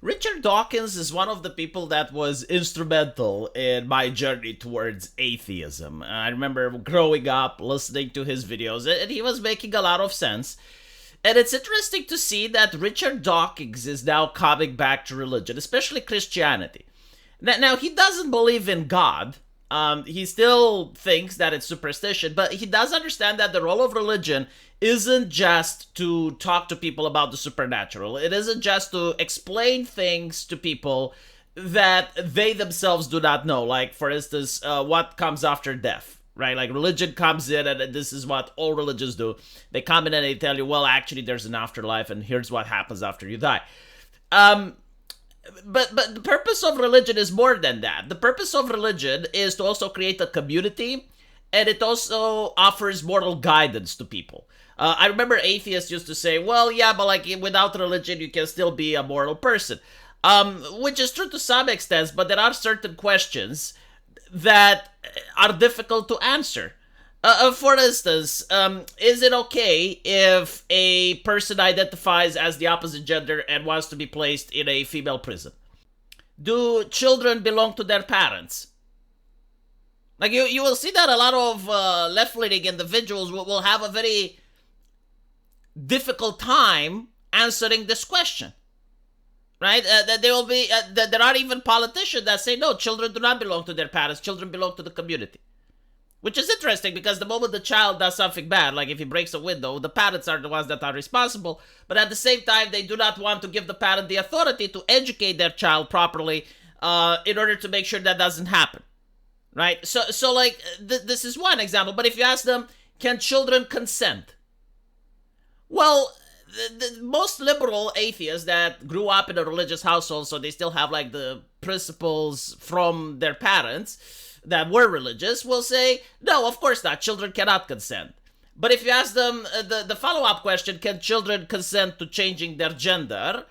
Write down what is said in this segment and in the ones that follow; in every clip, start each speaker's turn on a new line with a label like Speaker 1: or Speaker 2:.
Speaker 1: Richard Dawkins is one of the people that was instrumental in my journey towards atheism. I remember growing up listening to his videos, and he was making a lot of sense. And it's interesting to see that Richard Dawkins is now coming back to religion, especially Christianity. Now he doesn't believe in God. He still thinks that it's superstition, but he does understand that the role of religion isn't just to talk to people about the supernatural. It isn't just to explain things to people that they themselves do not know. Like, for instance, what comes after death, right? Like, religion comes in, and this is what all religions do. They come in and they tell you, well, actually, there's an afterlife, and here's what happens after you die. But the purpose of religion is more than that. The purpose of religion is to also create a community, and it also offers moral guidance to people. I remember atheists used to say, well, yeah, but like without religion, you can still be a moral person. Which is true to some extent, but there are certain questions that are difficult to answer. For instance, is it okay if a person identifies as the opposite gender and wants to be placed in a female prison? Do children belong to their parents? Like, you will see that a lot of left-leaning individuals will have a very difficult time answering this question, right? There will be there are even politicians that say no, children do not belong to their parents. Children belong to the community, which is interesting because the moment the child does something bad, like if he breaks a window, the parents are the ones that are responsible. But at the same time, they do not want to give the parent the authority to educate their child properly in order to make sure that doesn't happen, right? So like this is one example. But if you ask them, can children consent? Well, the most liberal atheists that grew up in a religious household, so they still have like the principles from their parents that were religious, will say, no, of course not. Children cannot consent. But if you ask them the follow-up question, can children consent to changing their gender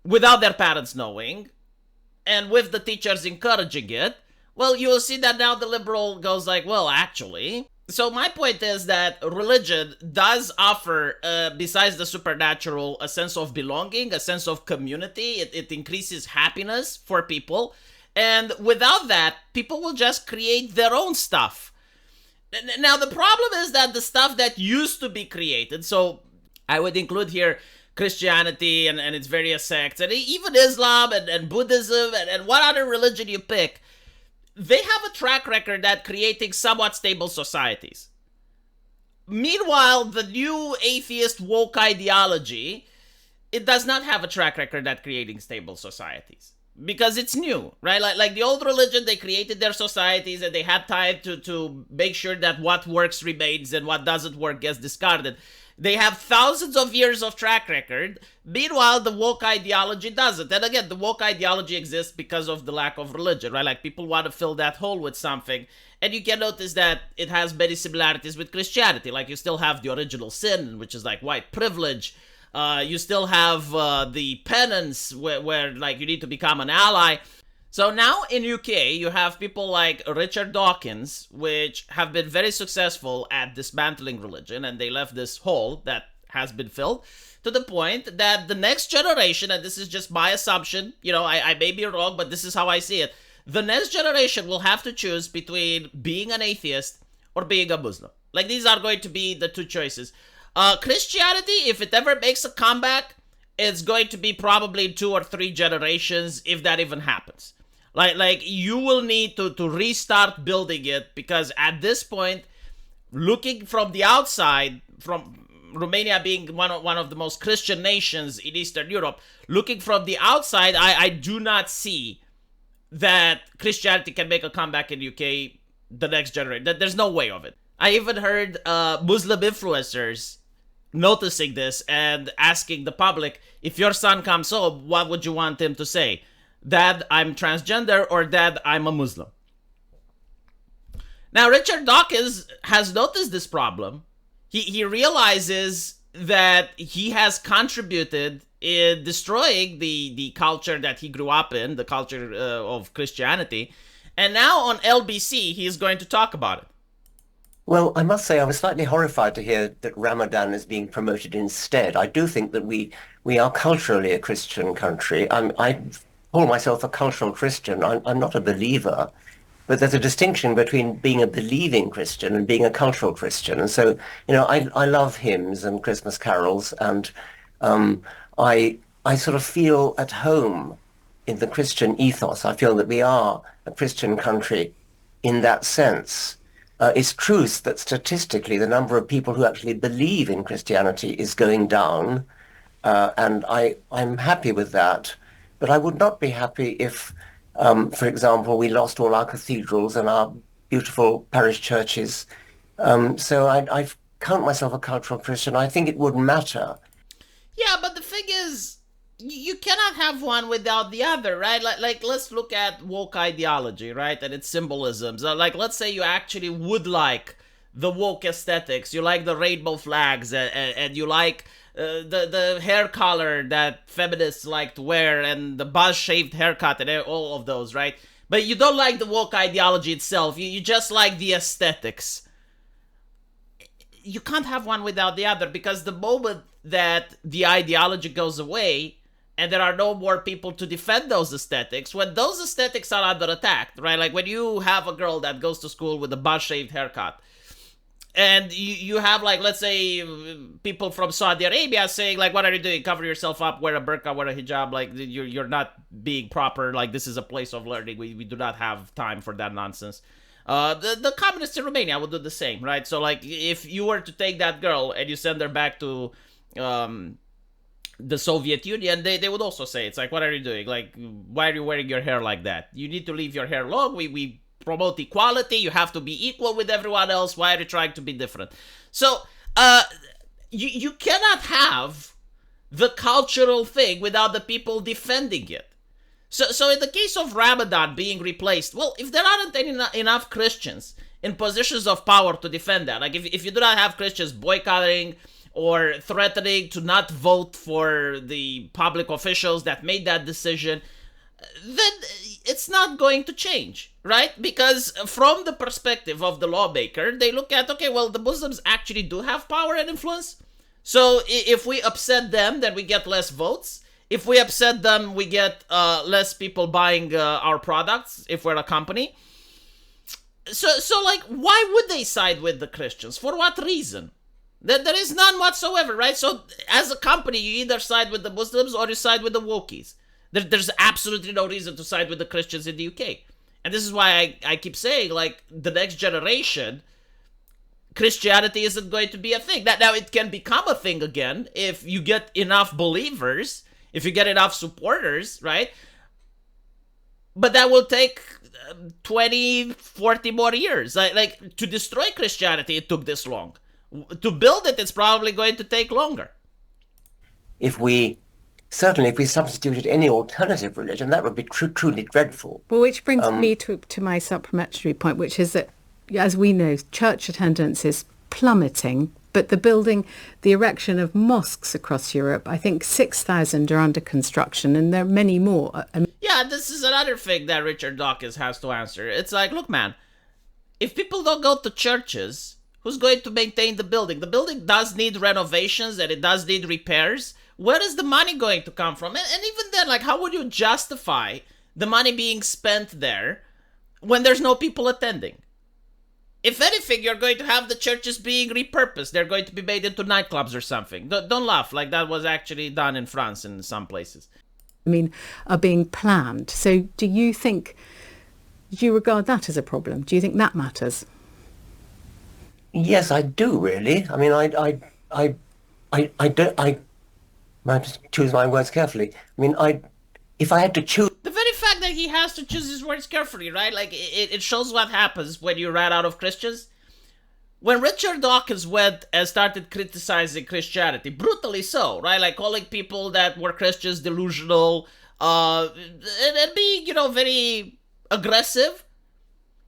Speaker 1: without their parents knowing and with the teachers encouraging it, well, you will see that now the liberal goes like, well, actually. So my point is that religion does offer, besides the supernatural, a sense of belonging, a sense of community. It increases happiness for people. And without that, people will just create their own stuff. Now, the problem is that the stuff that used to be created, so I would include here Christianity and its various sects, and even Islam and Buddhism and what other religion you pick, they have a track record at creating somewhat stable societies. Meanwhile, the new atheist woke ideology, it does not have a track record at creating stable societies. Because it's new, right? Like the old religion, they created their societies and they had time to make sure that what works remains and what doesn't work gets discarded. They have thousands of years of track record. Meanwhile, the woke ideology doesn't. And again, the woke ideology exists because of the lack of religion, right? Like people want to fill that hole with something. And you can notice that it has many similarities with Christianity. Like you still have the original sin, which is like white privilege. You still have the penance where like you need to become an ally. So now in UK, you have people like Richard Dawkins, which have been very successful at dismantling religion, and they left this hole that has been filled to the point that the next generation, and this is just my assumption, you know, I may be wrong, but this is how I see it. The next generation will have to choose between being an atheist or being a Muslim. Like these are going to be the two choices. Christianity, if it ever makes a comeback, it's going to be probably 2 or 3 generations, if that even happens. Like you will need to restart building it, because at this point, looking from the outside, from Romania being one of the most Christian nations in Eastern Europe, looking from the outside, I do not see that Christianity can make a comeback in the UK the next generation. There's no way of it. I even heard Muslim influencers noticing this and asking the public, if your son comes home, what would you want him to say? Dad, I'm transgender, or Dad, I'm a Muslim. Now, Richard Dawkins has noticed this problem. He realizes that he has contributed in destroying the culture that he grew up in, the culture of Christianity. And now on LBC, he's going to talk about it.
Speaker 2: Well, I must say I was slightly horrified to hear that Ramadan is being promoted instead. I do think that we are culturally a Christian country. I call myself a cultural Christian. I'm not a believer, but there's a distinction between being a believing Christian and being a cultural Christian. And so, I love hymns and Christmas carols, and um, I sort of feel at home in the Christian ethos. I feel that we are a Christian country in that sense. It's true that statistically, the number of people who actually believe in Christianity is going down, and I'm happy with that. But I would not be happy if, for example, we lost all our cathedrals and our beautiful parish churches. So I count myself a cultural Christian. I think it would matter.
Speaker 1: Yeah, but the thing is, you cannot have one without the other, right? Like let's look at woke ideology, right? And its symbolisms. Like, let's say you actually would like the woke aesthetics. You like the rainbow flags, and you like the hair color that feminists like to wear, and the buzz-shaved haircut, and all of those, right? But you don't like the woke ideology itself. You just like the aesthetics. You can't have one without the other, because the moment that the ideology goes away and there are no more people to defend those aesthetics, when those aesthetics are under attack, right? Like when you have a girl that goes to school with a buzz shaved haircut, and you have, like, let's say people from Saudi Arabia saying, like, what are you doing? Cover yourself up, wear a burqa, wear a hijab. Like, you're not being proper. Like, this is a place of learning. We do not have time for that nonsense. The communists in Romania would do the same, right? So, like, if you were to take that girl and you send her back to the Soviet Union, they would also say, it's like, what are you doing? Like, why are you wearing your hair like that? You need to leave your hair long. We promote equality. You have to be equal with everyone else. Why are you trying to be different? So, you cannot have the cultural thing without the people defending it. So in the case of Ramadan being replaced, well, if there aren't enough Christians in positions of power to defend that, like if you do not have Christians boycotting or threatening to not vote for the public officials that made that decision, then it's not going to change, right? Because from the perspective of the lawmaker, they look at, okay, well, the Muslims actually do have power and influence. So if we upset them, then we get less votes. If we upset them, we get less people buying our products if we're a company. So like, why would they side with the Christians? For what reason? There is none whatsoever, right? So as a company, you either side with the Muslims or you side with the wokies. There's absolutely no reason to side with the Christians in the UK. And this is why I keep saying, like, the next generation, Christianity isn't going to be a thing. Now it can become a thing again if you get enough believers, if you get enough supporters, right? But that will take 20, 40 more years. Like, to destroy Christianity, it took this long. To build it, it's probably going to take longer.
Speaker 2: If we Certainly, if we substituted any alternative religion, that would be truly dreadful.
Speaker 3: Well, which brings
Speaker 2: Um,
Speaker 3: me to my supplementary point, which is that, as we know, church attendance is plummeting, but the erection of mosques across Europe, I think 6,000 are under construction, and there are many more.
Speaker 1: Yeah, this is another thing that Richard Dawkins has to answer. It's like, look, man, if people don't go to churches, who's going to maintain the building? The building does need renovations and it does need repairs. Where is the money going to come from? And even then, like, how would you justify the money being spent there when there's no people attending? If anything, you're going to have the churches being repurposed. They're going to be made into nightclubs or something. Don't laugh. Like, that was actually done in France in some places.
Speaker 3: I mean, are being planned. So do you regard that as a problem? Do you think that matters?
Speaker 2: yes, I do really. I mean, I don't. I have to choose my words carefully. I mean, if I had to choose,
Speaker 1: The very fact that he has to choose his words carefully, right? Like, it shows what happens when you rat out of Christians. When Richard Dawkins went and started criticizing Christianity, brutally so, right? Like, calling people that were Christians delusional, and being, very aggressive,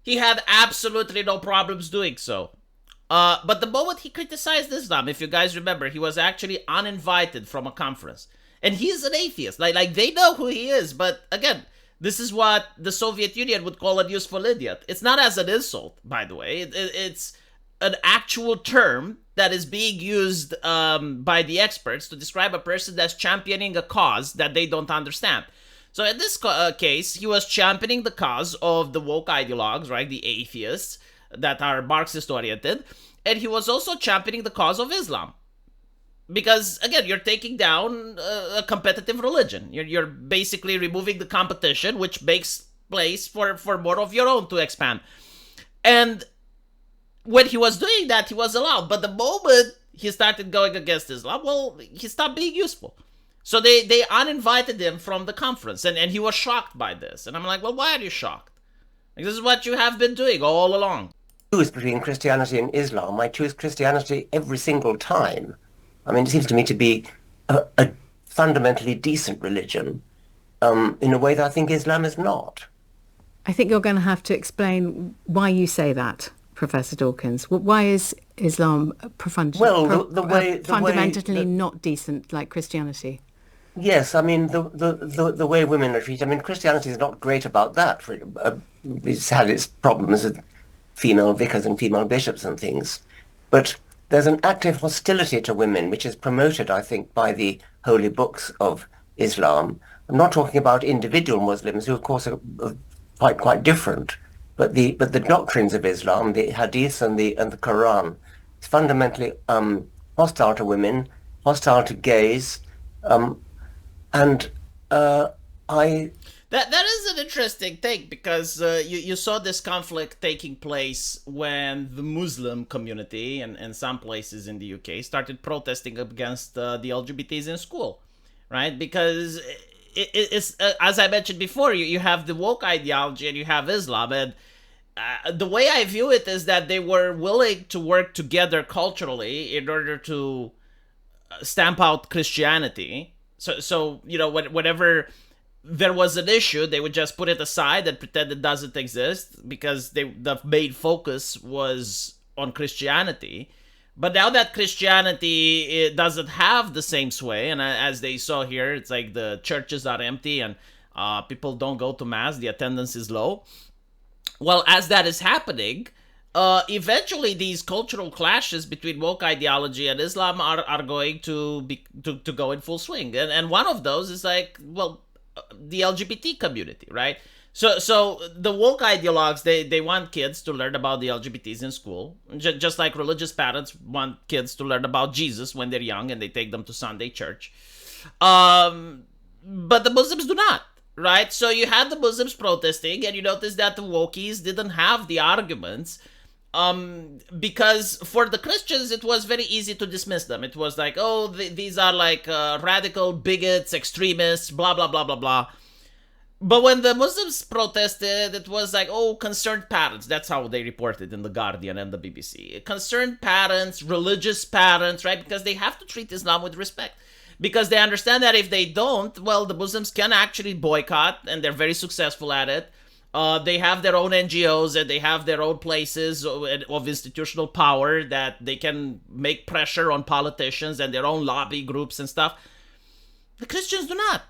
Speaker 1: he had absolutely no problems doing so. But the moment he criticized Islam, if you guys remember, he was actually uninvited from a conference. And he's an atheist. Like they know who he is. But again, this is what the Soviet Union would call a useful idiot. It's not as an insult, by the way. It's an actual term that is being used by the experts to describe a person that's championing a cause that they don't understand. So in this case, he was championing the cause of the woke ideologues, right? The atheists that are Marxist-oriented. And he was also championing the cause of Islam. Because, again, you're taking down a competitive religion. You're basically removing the competition, which makes place for more of your own to expand. And when he was doing that, he was allowed. But the moment he started going against Islam, well, he stopped being useful. So they uninvited him from the conference. And he was shocked by this. And I'm like, well, why are you shocked? Like, this is what you have been doing all along.
Speaker 2: Choose between Christianity and Islam. I choose Christianity every single time. I mean, it seems to me to be a fundamentally decent religion in a way that I think Islam is not.
Speaker 3: I think you're going to have to explain why you say that, Professor Dawkins. Why is Islam fundamentally not decent like Christianity?
Speaker 2: Yes, I mean, the way women are treated. I mean, Christianity is not great about that. It's had its problems with female vicars and female bishops and things. But there's an active hostility to women, which is promoted, I think, by the holy books of Islam. I'm not talking about individual Muslims, who, of course, are quite different. But the doctrines of Islam, the Hadith and the Quran, is fundamentally hostile to women, hostile to gays, and
Speaker 1: That is an interesting thing, because you saw this conflict taking place when the Muslim community and some places in the UK started protesting against the LGBTs in school, right? Because it's as I mentioned before, you have the woke ideology and you have Islam, and the way I view it is that they were willing to work together culturally in order to stamp out Christianity. So whenever there was an issue, they would just put it aside and pretend it doesn't exist, because the main focus was on Christianity. But now that Christianity, it doesn't have the same sway, and as they saw here, it's like the churches are empty and people don't go to mass, the attendance is low. Well, as that is happening, eventually these cultural clashes between woke ideology and Islam are going to go in full swing, and one of those is like, well, the LGBT community, right? So the woke ideologues, they want kids to learn about the LGBTs in school, just like religious parents want kids to learn about Jesus when they're young and they take them to Sunday church. But the Muslims do not, right? So you had the Muslims protesting, and you notice that the wokies didn't have the arguments, because for the Christians, it was very easy to dismiss them. It was like, oh, these are like radical bigots, extremists, blah, blah, blah, blah, blah. But when the Muslims protested, it was like, oh, concerned parents. That's how they reported in The Guardian and the BBC. Concerned parents, religious parents, right? Because they have to treat Islam with respect. Because they understand that if they don't, well, the Muslims can actually boycott, and they're very successful at it. They have their own NGOs, and they have their own places of institutional power that they can make pressure on politicians, and their own lobby groups and stuff. The Christians do not.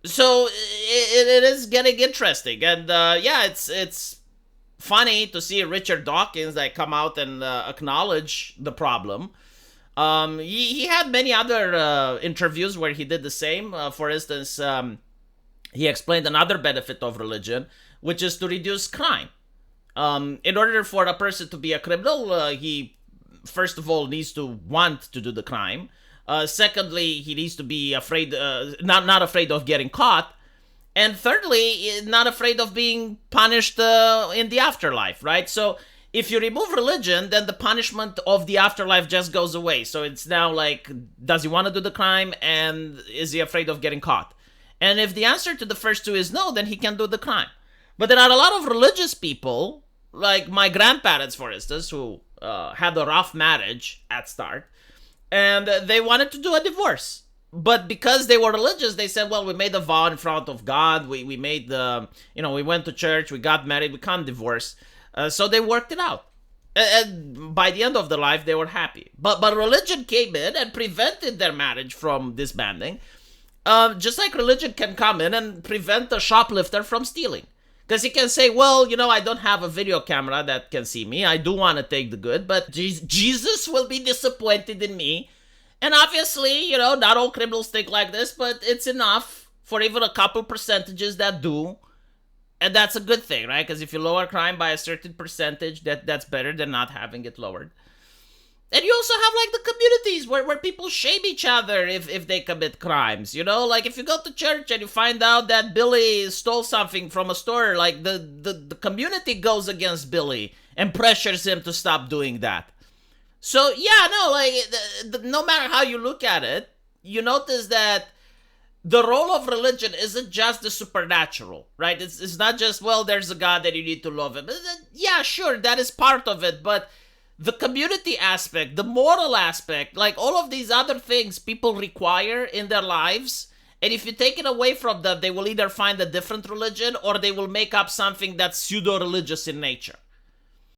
Speaker 1: So it is getting interesting. And it's funny to see Richard Dawkins come out and acknowledge the problem. He had many other interviews where he did the same. For instance, he explained another benefit of religion, which is to reduce crime. In order for a person to be a criminal, he first of all needs to want to do the crime. Secondly, he needs to be afraid, not afraid of getting caught. And thirdly, not afraid of being punished in the afterlife, right? So if you remove religion, then the punishment of the afterlife just goes away. So it's now like, does he want to do the crime, and is he afraid of getting caught? And if the answer to the first two is no, then he can do the crime. But there are a lot of religious people, like my grandparents, for instance, who had a rough marriage at start, and they wanted to do a divorce. But because they were religious, they said, well, we made a vow in front of God. We made we went to church, we got married, we can't divorce. So they worked it out. And by the end of their life, they were happy. But religion came in and prevented their marriage from disbanding. Just like religion can come in and prevent a shoplifter from stealing. Because you can say, well, I don't have a video camera that can see me. I do want to take the good, but Jesus will be disappointed in me. And obviously, not all criminals think like this, but it's enough for even a couple percentages that do. And that's a good thing, right? Because if you lower crime by a certain percentage, that's better than not having it lowered. And you also have, like, the communities where people shame each other if they commit crimes, Like, if you go to church and you find out that Billy stole something from a store, like, the community goes against Billy and pressures him to stop doing that. So, yeah, no, like, no matter how you look at it, you notice that the role of religion isn't just the supernatural, right? It's not just, well, there's a God that you need to love him. Yeah, sure, that is part of it, but the community aspect, the moral aspect, like all of these other things people require in their lives, and if you take it away from them, they will either find a different religion or they will make up something that's pseudo-religious in nature.